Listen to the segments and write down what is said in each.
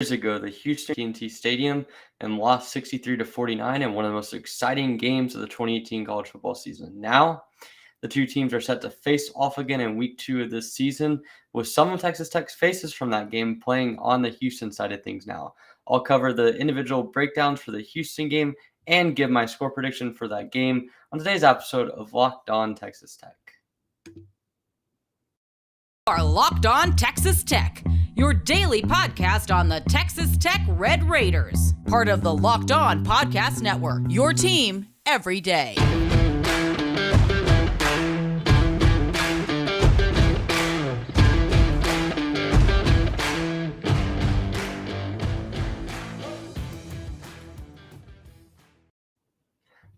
years ago, the Houston TNT Stadium and lost 63-49 in one of the most exciting games of the 2018 college football season. Now, the two teams are set to face off again in week 2 of this season, with some of Texas Tech's faces from that game playing on the Houston side of things now. I'll cover the individual breakdowns for the Houston game and give my score prediction for that game on today's episode of Locked On Texas Tech. Are Locked On Texas Tech, your daily podcast on the Texas Tech Red Raiders, part of the Locked On Podcast Network, your team every day.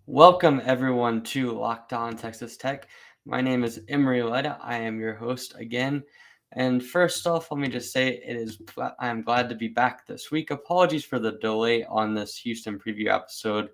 Welcome, everyone, to Locked On Texas Tech. My name is Emory. I am your host again. And first off, let me just say I am glad to be back this week. Apologies for the delay on this Houston preview episode.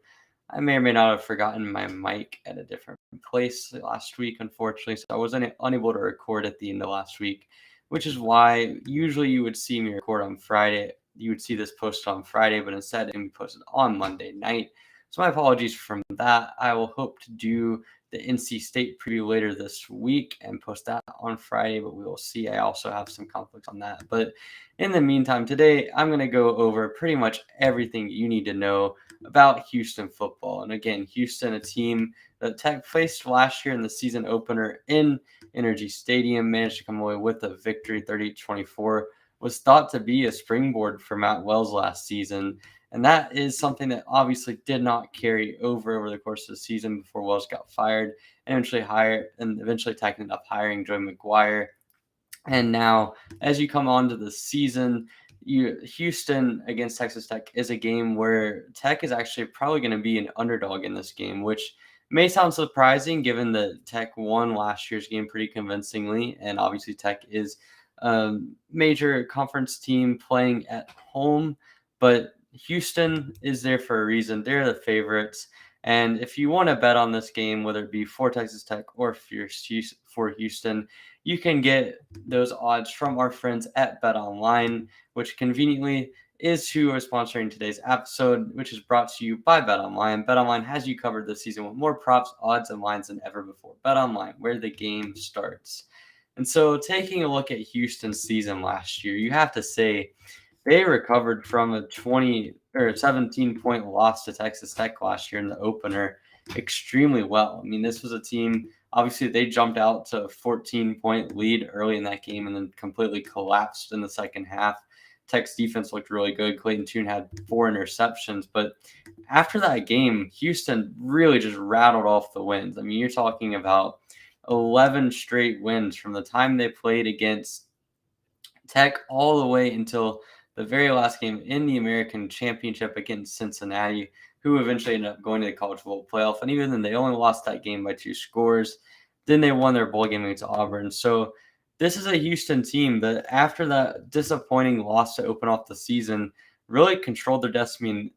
I may or may not have forgotten my mic at a different place last week, unfortunately, so I was unable to record at the end of last week, which is why usually you would see me record on Friday. You would see this posted on Friday, but instead it can be posted on Monday night. So my apologies from that. I will hope to do the NC State preview later this week and post that on Friday, but we will see. I also have some conflicts on that. But in the meantime, today I'm going to go over pretty much everything you need to know about Houston football. And again, Houston, a team that Tech faced last year in the season opener in Energy Stadium, managed to come away with a victory 38-24, was thought to be a springboard for Matt Wells last season. And that is something that obviously did not carry over the course of the season before Wells got fired and eventually Tech ended up hiring Joey McGuire. And now, as you come on to the season, Houston against Texas Tech is a game where Tech is actually probably going to be an underdog in this game, which may sound surprising given that Tech won last year's game pretty convincingly. And obviously Tech is a major conference team playing at home, but Houston is there for a reason. They're the favorites. And if you want to bet on this game, whether it be for Texas Tech or for Houston, you can get those odds from our friends at BetOnline, which conveniently is who are sponsoring today's episode, which is brought to you by BetOnline. BetOnline has you covered this season with more props, odds, and lines than ever before. BetOnline, where the game starts. And so taking a look at Houston's season last year, you have to say they recovered from a 17-point loss to Texas Tech last year in the opener extremely well. I mean, this was a team, obviously they jumped out to a 14-point lead early in that game and then completely collapsed in the second half. Tech's defense looked really good. Clayton Tune had 4 interceptions. But after that game, Houston really just rattled off the wins. I mean, you're talking about 11 straight wins from the time they played against Tech all the way until the very last game in the American Championship against Cincinnati, who eventually ended up going to the college football playoff. And even then, they only lost that game by 2 scores. Then they won their bowl game against Auburn. So this is a Houston team that, after that disappointing loss to open off the season, really controlled their destiny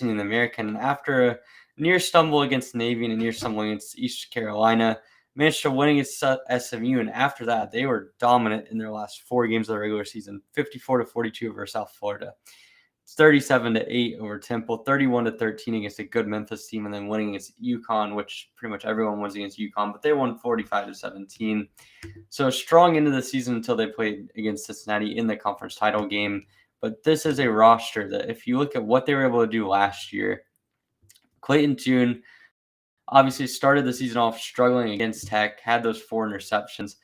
in the American. And after a near stumble against Navy and a near stumble against East Carolina, managed to win against SMU, and after that, they were dominant in their last 4 games of the regular season, 54-42 over South Florida, 37-8 over Temple, 31-13 against a good Memphis team, and then winning against UConn, which pretty much everyone was against UConn, but they won 45-17. So strong into the season until they played against Cincinnati in the conference title game. But this is a roster that, if you look at what they were able to do last year, Clayton Tune obviously started the season off struggling against Tech, had those 4 interceptions,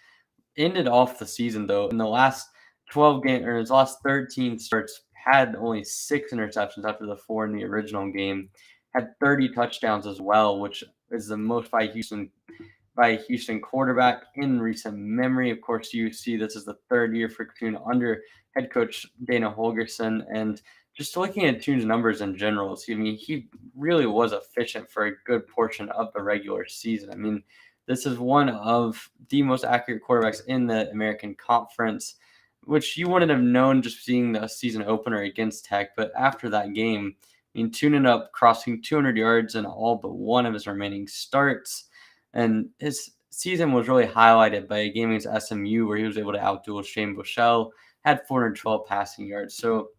ended off the season, though, in the last 12 games, or his last 13 starts, had only 6 interceptions after the 4 in the original game, had 30 touchdowns as well, which is the most by a Houston quarterback in recent memory. Of course, you see this is the 3rd year for Tune under head coach Dana Holgerson, and just looking at Tune's numbers in general, he really was efficient for a good portion of the regular season. I mean, this is one of the most accurate quarterbacks in the American Conference, which you wouldn't have known just seeing the season opener against Tech. But after that game, I mean, Tune ended up crossing 200 yards in all but one of his remaining starts. And his season was really highlighted by a game against SMU where he was able to outduel Shane Buechele, had 412 passing yards. So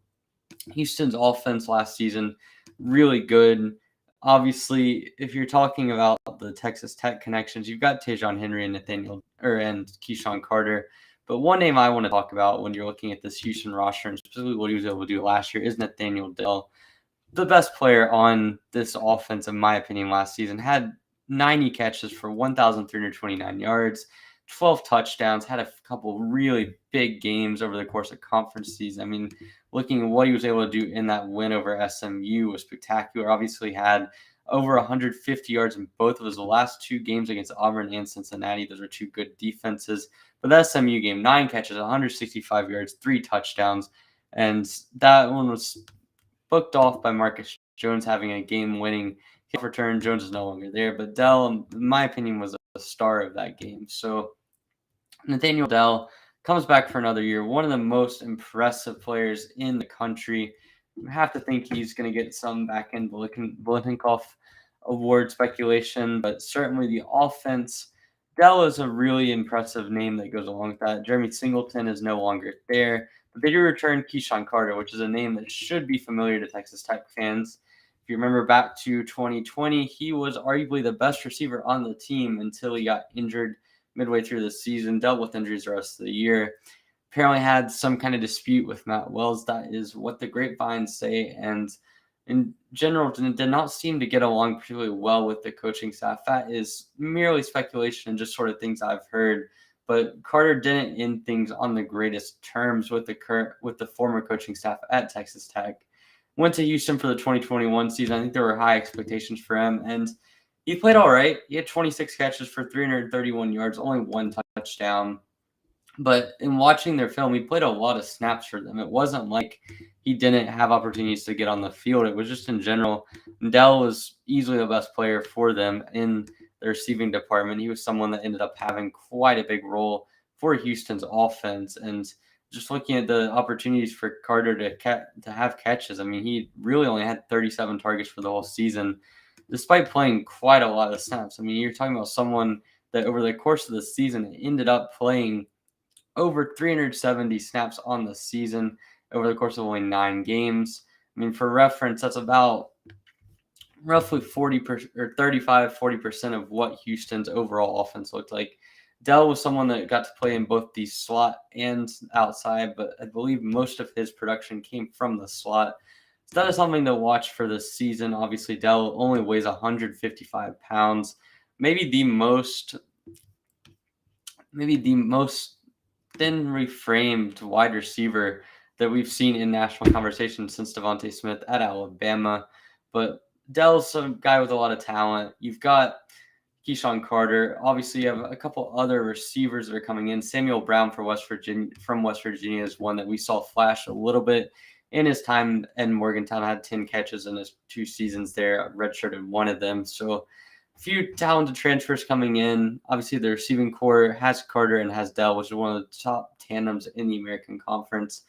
Houston's offense last season, really good. Obviously, if you're talking about the Texas Tech connections, you've got Tajon Henry and and Keyshawn Carter. But one name I want to talk about when you're looking at this Houston roster and specifically what he was able to do last year is Nathaniel Dill. The best player on this offense, in my opinion, last season, had 90 catches for 1,329 yards, 12 touchdowns, had a couple really big games over the course of conference season. I mean, looking at what he was able to do in that win over SMU was spectacular. Obviously had over 150 yards in both of his last two games against Auburn and Cincinnati. Those are two good defenses. But the SMU game, 9 catches, 165 yards, 3 touchdowns. And that one was booked off by Marcus Jones having a game-winning kick return. Jones is no longer there, but Dell, in my opinion, was a star of that game. So Nathaniel Dell comes back for another year, one of the most impressive players in the country. I have to think he's going to get some back-end Biletnikoff award speculation, but certainly the offense. Dell is a really impressive name that goes along with that. Jeremy Singleton is no longer there. But they do return Keyshawn Carter, which is a name that should be familiar to Texas Tech fans. If you remember back to 2020, he was arguably the best receiver on the team until he got injured midway through the season, dealt with injuries the rest of the year. Apparently had some kind of dispute with Matt Wells. That is what the grapevines say. And in general, did not seem to get along particularly well with the coaching staff. That is merely speculation and just sort of things I've heard. But Carter didn't end things on the greatest terms with the former coaching staff at Texas Tech. Went to Houston for the 2021 season. I think there were high expectations for him, and he played all right. He had 26 catches for 331 yards, only 1 touchdown. But in watching their film, he played a lot of snaps for them. It wasn't like he didn't have opportunities to get on the field. It was just in general, Dell was easily the best player for them in the receiving department. He was someone that ended up having quite a big role for Houston's offense. And just looking at the opportunities for Carter to have catches, I mean, he really only had 37 targets for the whole season, despite playing quite a lot of snaps. I mean, you're talking about someone that over the course of the season ended up playing over 370 snaps on the season over the course of only 9 games. I mean, for reference, that's about roughly 40% or 40% of what Houston's overall offense looked like. Dell was someone that got to play in both the slot and outside, but I believe most of his production came from the slot. So that is something to watch for this season. Obviously, Dell only weighs 155 pounds, maybe the most thin reframed wide receiver that we've seen in national conversation since Devontae Smith at Alabama. But Dell's a guy with a lot of talent. You've got Keyshawn Carter. Obviously, you have a couple other receivers that are coming in. Samuel Brown from West Virginia is one that we saw flash a little bit in his time in Morgantown. Had 10 catches in his 2 seasons there. Redshirted one of them. So a few talented transfers coming in. Obviously, the receiving core has Carter and has Dell, which is one of the top tandems in the American Conference.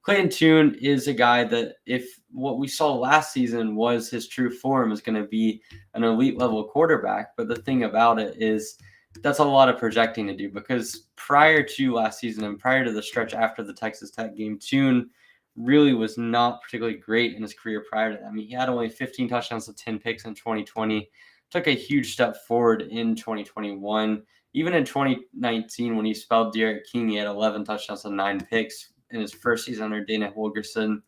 Clayton Tune is a guy that if what we saw last season was his true form, is going to be an elite level quarterback. But the thing about it is that's a lot of projecting to do, because prior to last season and prior to the stretch after the Texas Tech game, Tune really was not particularly great in his career prior to that. I mean, he had only 15 touchdowns to 10 picks in 2020, took a huge step forward in 2021. Even in 2019, when he spelled Derek King, he had 11 touchdowns and 9 picks in his first season under Dana Holgorsen.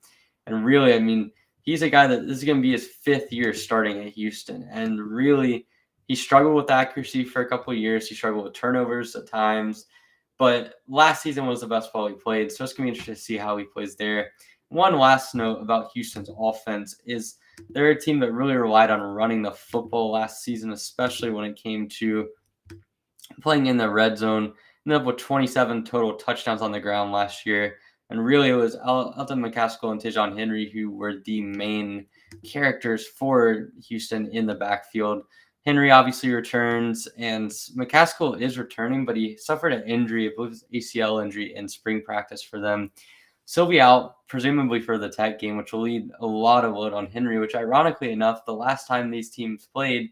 And really, I mean, he's a guy that this is going to be his 5th year starting at Houston. And really, he struggled with accuracy for a couple of years. He struggled with turnovers at times. But last season was the best ball he played. So it's going to be interesting to see how he plays there. One last note about Houston's offense is they're a team that really relied on running the football last season, especially when it came to playing in the red zone. Ended up with 27 total touchdowns on the ground last year. And really, it was Elton McCaskill and Tajon Henry who were the main characters for Houston in the backfield. Henry obviously returns, and McCaskill is returning, but he suffered an injury, I believe it's ACL injury in spring practice for them. So he'll be out, presumably for the Tech game, which will lead a lot of load on Henry, which ironically enough, the last time these teams played,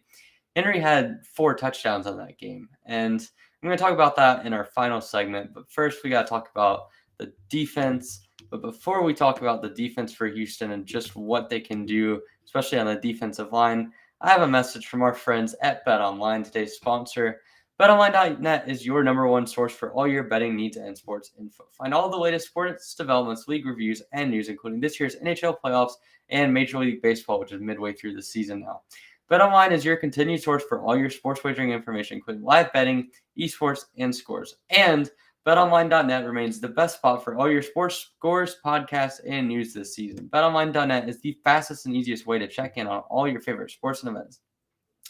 Henry had 4 touchdowns on that game. And I'm going to talk about that in our final segment. But first, we got to talk about the defense But before we talk about the defense for Houston and just what they can do, especially on the defensive line, I have a message from our friends at BetOnline, today's sponsor. BetOnline.net is your number one source for all your betting needs and sports info. Find all the latest sports developments, league reviews, and news, including this year's NHL playoffs and Major League Baseball, which is midway through the season now. BetOnline is your continued source for all your sports wagering information, including live betting, esports, and scores. And BetOnline.net remains the best spot for all your sports scores, podcasts, and news this season. BetOnline.net is the fastest and easiest way to check in on all your favorite sports and events,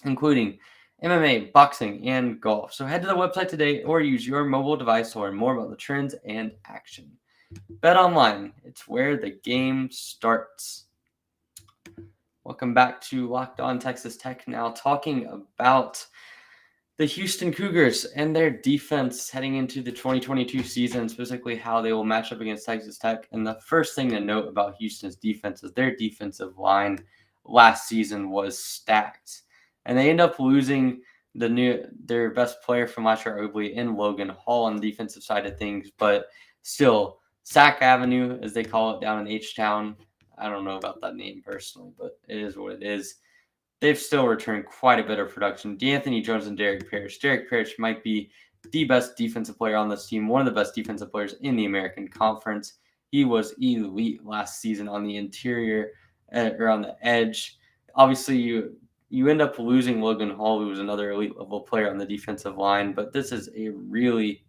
including MMA, boxing, and golf. So head to the website today or use your mobile device to learn more about the trends and action. BetOnline, it's where the game starts. Welcome back to Locked On Texas Tech. Now talking about the Houston Cougars and their defense heading into the 2022 season, specifically how they will match up against Texas Tech. And the first thing to note about Houston's defense is their defensive line last season was stacked. And they end up losing their best player from last year, arguably, in Logan Hall on the defensive side of things. But still, Sack Avenue, as they call it down in H-Town, I don't know about that name personally, but it is what it is. They've still returned quite a bit of production. D'Anthony Jones and Derek Parrish. Derek Parrish might be the best defensive player on this team, one of the best defensive players in the American Conference. He was elite last season on the interior or on the edge. Obviously, you end up losing Logan Hall, who was another elite level player on the defensive line, but this is a really,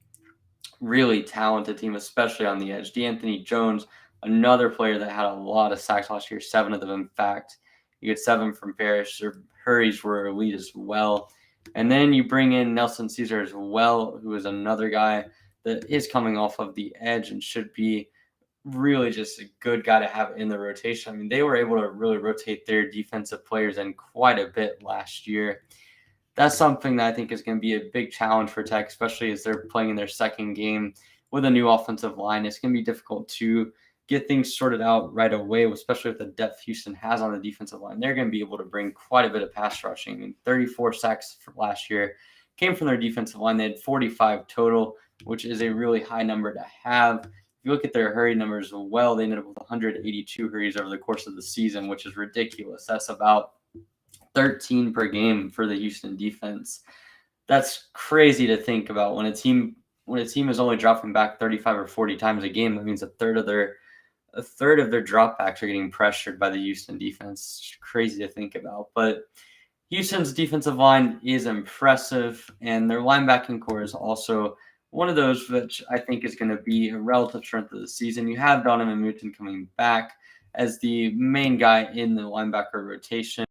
really talented team, especially on the edge. D'Anthony Jones, another player that had a lot of sacks last year, 7 of them, in fact. You get 7 from Parrish. Their hurries were elite as well. And then you bring in Nelson Caesar as well, who is another guy that is coming off of the edge and should be really just a good guy to have in the rotation. I mean, they were able to really rotate their defensive players in quite a bit last year. That's something that I think is going to be a big challenge for Tech, especially as they're playing in their second game with a new offensive line. It's going to be difficult to get things sorted out right away, especially with the depth Houston has on the defensive line. They're going to be able to bring quite a bit of pass rushing. I mean, 34 sacks from last year came from their defensive line. They had 45 total, which is a really high number to have. If you look at their hurry numbers as well, they ended up with 182 hurries over the course of the season, which is ridiculous. That's about 13 per game for the Houston defense. That's crazy to think about. When a team is only dropping back 35 or 40 times a game, that means a third of their dropbacks are getting pressured by the Houston defense. It's crazy to think about. But Houston's defensive line is impressive, and their linebacking core is also one of those which I think is going to be a relative strength of the season. You have Donovan Mutant coming back as the main guy in the linebacker rotation.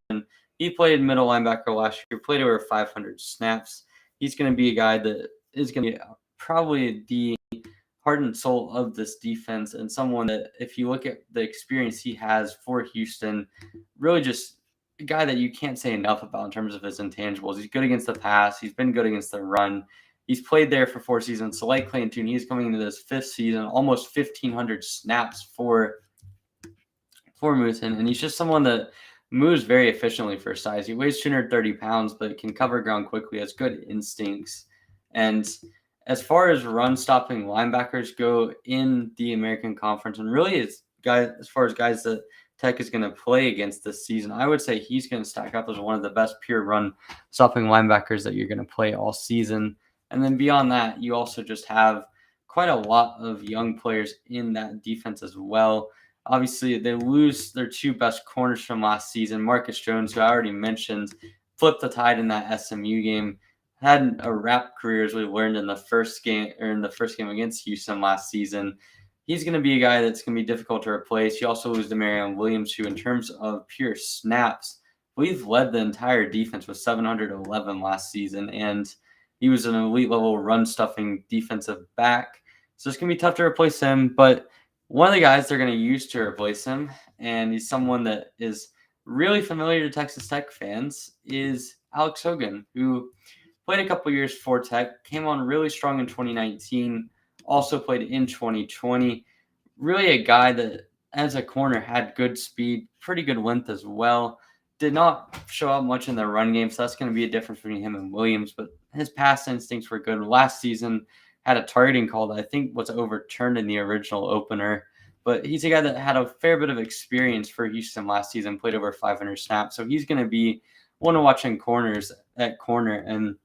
He played middle linebacker last year, played over 500 snaps. He's going to be a guy that is going to be probably the heart and soul of this defense, and someone that, if you look at the experience he has for Houston, really just a guy that you can't say enough about in terms of his intangibles. He's good against the pass. He's been good against the run. He's played there for 4 seasons. So like Clayton Tune, he's coming into this 5th season, almost 1,500 snaps for Mutant, and he's just someone that moves very efficiently for size. He weighs 230 pounds, but can cover ground quickly, has good instincts. And as far as run-stopping linebackers go in the American Conference, and really as far as guys that Tech is going to play against this season, I would say he's going to stack up as one of the best pure run-stopping linebackers that you're going to play all season. And then beyond that, you also just have quite a lot of young players in that defense as well. Obviously, they lose their 2 best corners from last season. Marcus Jones, who I already mentioned, flipped the tide in that SMU game. Had a rap career, as we learned in the first game against Houston last season. He's going to be a guy that's going to be difficult to replace. You also lose Demarion Williams, who, in terms of pure snaps, we've led the entire defense with 711 last season, and he was an elite level run stuffing defensive back. So it's going to be tough to replace him, but one of the guys they're going to use to replace him, and he's someone that is really familiar to Texas Tech fans, is Alex Hogan, who played a couple years for Tech, came on really strong in 2019, also played in 2020. Really a guy that, as a corner, had good speed, pretty good length as well. Did not show up much in the run game, so that's going to be a difference between him and Williams, but his pass instincts were good. Last season, had a targeting call that I think was overturned in the original opener, but he's a guy that had a fair bit of experience for Houston last season, played over 500 snaps. So he's going to be one to watch in corners at corner. And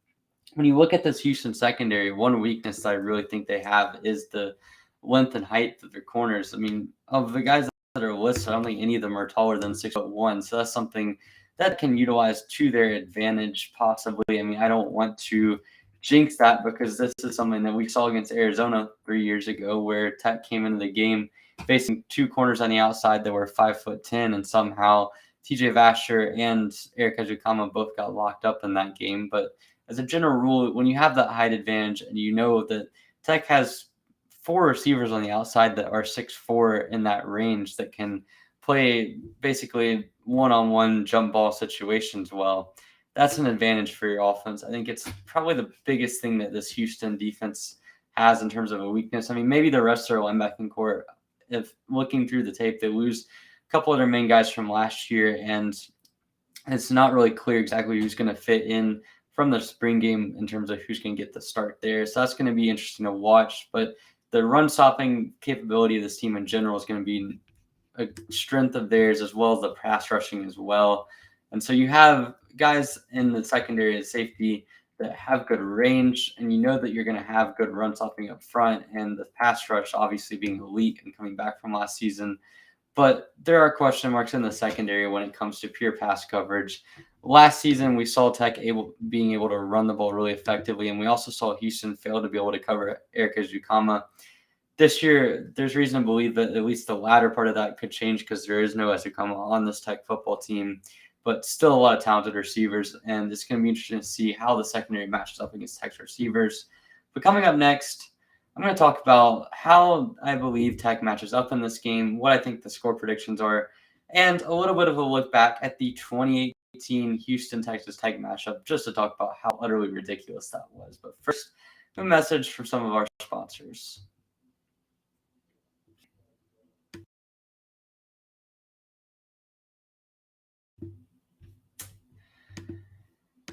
when you look at this Houston secondary, one weakness that I really think they have is the length and height of their corners. I mean, of the guys that are listed, I don't think any of them are taller than 6'1". So that's something that can utilize to their advantage, possibly. I mean, I don't want to jinx that because this is something that we saw against Arizona 3 years ago, where Tech came into the game facing two corners on the outside that were 5'10", and somehow TJ Vasher and Eric Ejikama both got locked up in that game. But as a general rule, when you have that height advantage and you know that Tech has four receivers on the outside that are 6'4" in that range that can play basically one-on-one jump ball situations well, that's an advantage for your offense. I think it's probably the biggest thing that this Houston defense has in terms of a weakness. I mean, maybe the rest of their linebacking core, if looking through the tape, they lose a couple of their main guys from last year, and it's not really clear exactly who's going to fit in from the spring game in terms of who's going to get the start there. So that's going to be interesting to watch. But the run-stopping capability of this team in general is going to be a strength of theirs, as well as the pass rushing as well. And so you have guys in the secondary and safety that have good range, and you know that you're going to have good run stopping up front, and the pass rush obviously being elite and coming back from last season. But there are question marks in the secondary when it comes to pure pass coverage. Last season, we saw Tech being able to run the ball really effectively, and we also saw Houston fail to be able to cover Eric Ejikama. This year, there's reason to believe that at least the latter part of that could change because there is no Ejikama on this Tech football team, but still a lot of talented receivers, and it's going to be interesting to see how the secondary matches up against Tech's receivers. But coming up next, I'm going to talk about how I believe Tech matches up in this game, what I think the score predictions are, and a little bit of a look back at the 2018 Houston-Texas Tech matchup, just to talk about how utterly ridiculous that was. But first, a message from some of our sponsors.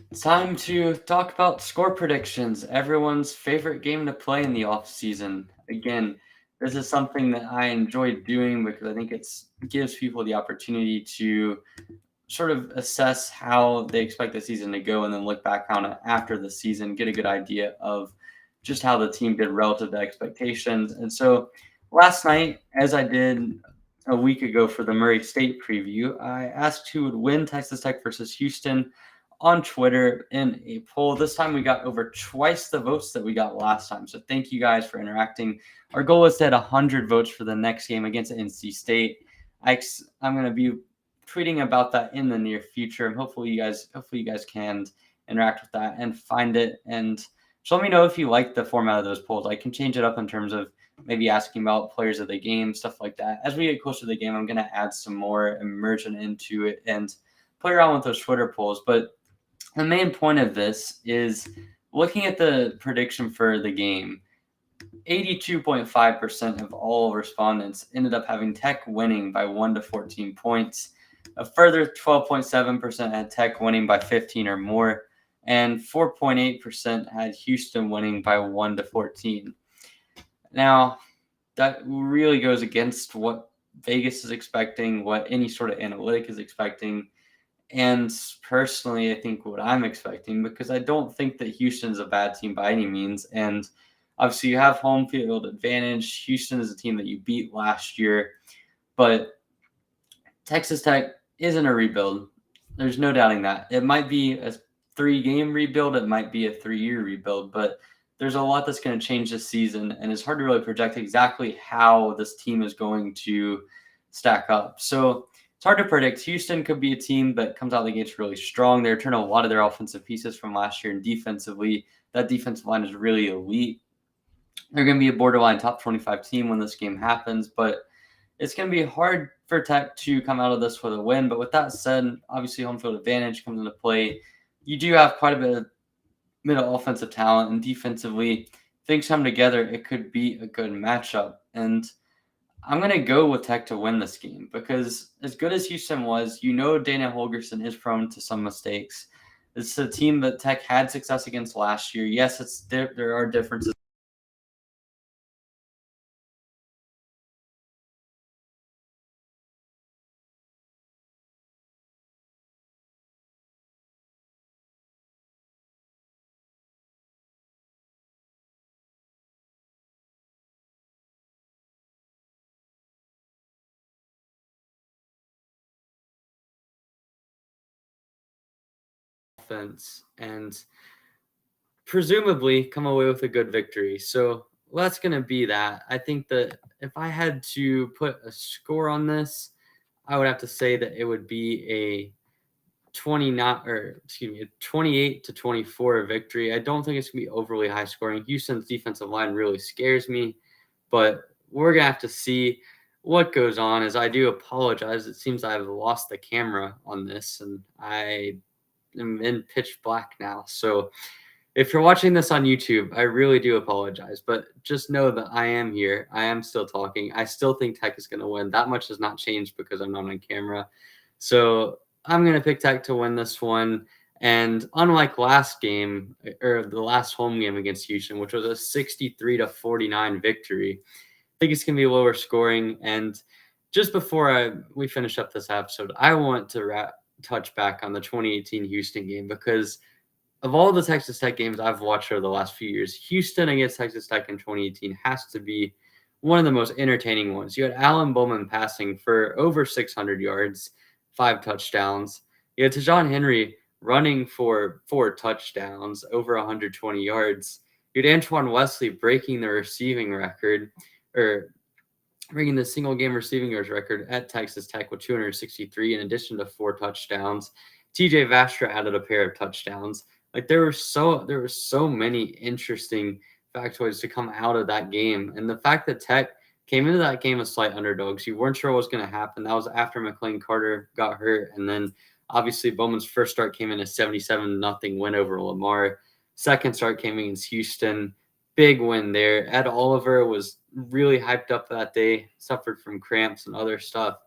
It's time to talk about score predictions, everyone's favorite game to play in the offseason. Again, this is something that I enjoy doing because I think it gives people the opportunity to sort of assess how they expect the season to go and then look back on it after the season, get a good idea of just how the team did relative to expectations. And so last night, as I did a week ago for the Murray State preview, I asked who would win Texas Tech versus Houston on Twitter in a poll. This time we got over twice the votes that we got last time. So thank you guys for interacting. Our goal is to hit 100 votes for the next game against NC State. I'm going to be tweeting about that in the near future, and hopefully you guys can interact with that and find it. And just let me know if you like the format of those polls. I can change it up in terms of maybe asking about players of the game, stuff like that. As we get closer to the game, I'm going to add some more immersion into it and play around with those Twitter polls. But the main point of this is looking at the prediction for the game. 82.5% of all respondents ended up having Tech winning by 1 to 14 points. A further 12.7% had Tech winning by 15 or more, and 4.8% had Houston winning by 1 to 14. Now, that really goes against what Vegas is expecting, what any sort of analytic is expecting, and personally, I think what I'm expecting, because I don't think that Houston's a bad team by any means. And obviously, you have home field advantage. Houston is a team that you beat last year, but Texas Tech isn't a rebuild. There's no doubting that. It might be a 3-game rebuild. It might be a 3-year rebuild, but there's a lot that's going to change this season, and it's hard to really project exactly how this team is going to stack up. So it's hard to predict. Houston could be a team that comes out of the gates really strong. They return a lot of their offensive pieces from last year, and defensively, that defensive line is really elite. They're going to be a borderline top 25 team when this game happens, but it's going to be hard for Tech to come out of this with a win. But with that said, obviously home field advantage comes into play. You do have quite a bit of middle offensive talent, and defensively, things come together. It could be a good matchup. And I'm going to go with Tech to win this game because as good as Houston was, Dana Holgorsen is prone to some mistakes. It's a team that Tech had success against last year. Yes, there are differences offense and presumably come away with a good victory. So that's going to be that. I think that if I had to put a score on this, I would have to say that it would be a 28-24 victory. I don't think it's going to be overly high scoring. Houston's defensive line really scares me, but we're going to have to see what goes on. As I do apologize, it seems I've lost the camera on this and I am in pitch black now. So if you're watching this on YouTube, I really do apologize, but just know that I am here. I am still talking. I still think Tech is going to win. That much has not changed because I'm not on camera. So I'm going to pick Tech to win this one. And unlike last game, or the last home game against Houston, which was a 63-49 victory, I think it's going to be lower scoring. And just before we finish up this episode, I want to touch back on the 2018 Houston game because of all the Texas Tech games I've watched over the last few years, Houston against Texas Tech in 2018 has to be one of the most entertaining ones. You had Alan Bowman passing for over 600 yards, 5 touchdowns. You had Tajon Henry running for 4 touchdowns, over 120 yards. You had Antoine Wesley breaking the receiving record, or bringing the single game receiving yards record at Texas Tech with 263 in addition to 4 touchdowns. TJ Vastra added a pair of touchdowns. Like there were so many interesting factoids to come out of that game. And the fact that Tech came into that game as slight underdogs, you weren't sure what was going to happen. That was after McLean Carter got hurt. And then obviously Bowman's first start came in a 77-0 win over Lamar. Second start came against Houston. Big win there. Ed Oliver was really hyped up that day, suffered from cramps and other stuff.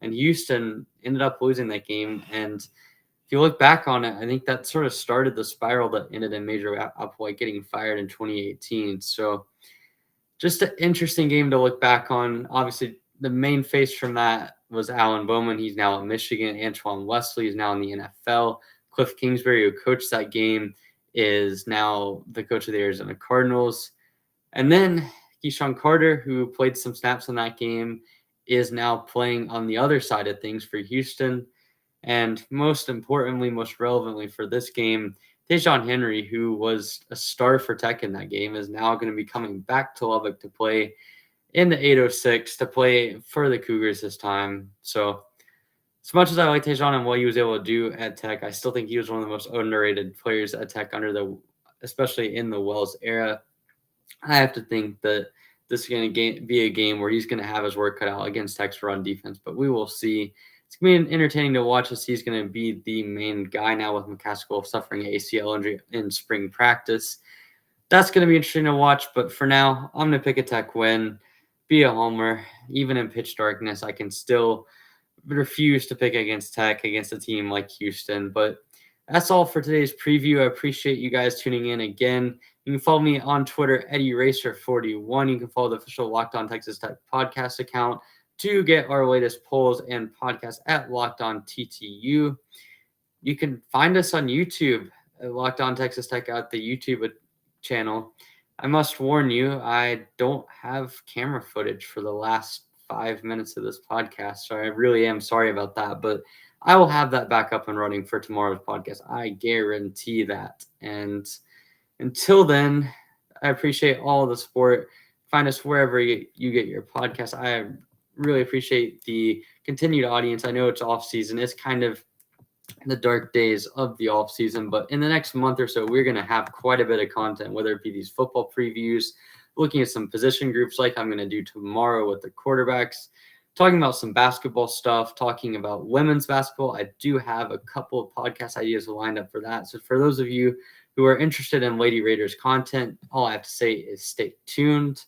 And Houston ended up losing that game. And if you look back on it, I think that sort of started the spiral that ended in Major Applewhite getting fired in 2018. So just an interesting game to look back on. Obviously, the main face from that was Alan Bowman. He's now at Michigan. Antoine Wesley is now in the NFL. Cliff Kingsbury, who coached that game, is now the coach of the Arizona Cardinals. And then Keyshawn Carter, who played some snaps in that game, is now playing on the other side of things for Houston. And most importantly, most relevantly for this game, Tajon Henry, who was a star for Tech in that game, is now going to be coming back to Lubbock to play in the 806 to play for the Cougars this time. So as much as I like Tajon and what he was able to do at Tech, I still think he was one of the most underrated players at Tech especially in the Wells era. I have to think that this is going to be a game where he's going to have his work cut out against Tech's run defense, but we will see. It's going to be entertaining to watch as he's going to be the main guy now with McCaskill suffering an ACL injury in spring practice. That's going to be interesting to watch, but for now, I'm going to pick a Tech win, be a homer. Even in pitch darkness, I can still refuse to pick against Tech, against a team like Houston. But that's all for today's preview. I appreciate you guys tuning in again. You can follow me on Twitter, EddieRacer41. You can follow the official Locked On Texas Tech podcast account to get our latest polls and podcasts at Locked On TTU. You can find us on YouTube at Locked On Texas Tech at the YouTube channel. I must warn you, I don't have camera footage for the last 5 minutes of this podcast, so I really am sorry about that, but I will have that back up and running for tomorrow's podcast. I guarantee that. And until then, I appreciate all the support. Find us wherever you get your podcast. I really appreciate the continued audience. I know it's off season. It's kind of the dark days of the off season, but in the next month or so, we're going to have quite a bit of content, whether it be these football previews, looking at some position groups like I'm going to do tomorrow with the quarterbacks, talking about some basketball stuff, talking about women's basketball. I do have a couple of podcast ideas lined up for that. So for those of you who are interested in Lady Raiders content, all I have to say is stay tuned.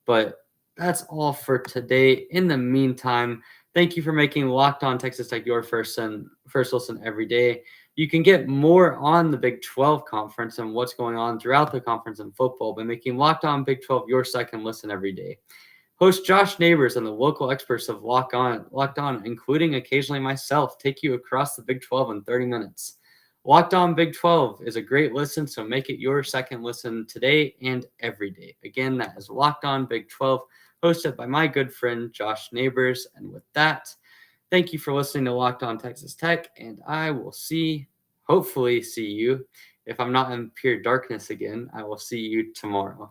But that's all for today. In the meantime, thank you for making Locked On Texas Tech your first listen every day. You can get more on the Big 12 conference and what's going on throughout the conference in football by making Locked On Big 12 your second listen every day. Host Josh Neighbors and the local experts of Locked On, including occasionally myself, take you across the Big 12 in 30 minutes. Locked On Big 12 is a great listen, so make it your second listen today and every day. Again, that is Locked On Big 12, hosted by my good friend Josh Neighbors. And with that, thank you for listening to Locked On Texas Tech, and I will see hopefully see you. If I'm not in pure darkness again, I will see you tomorrow.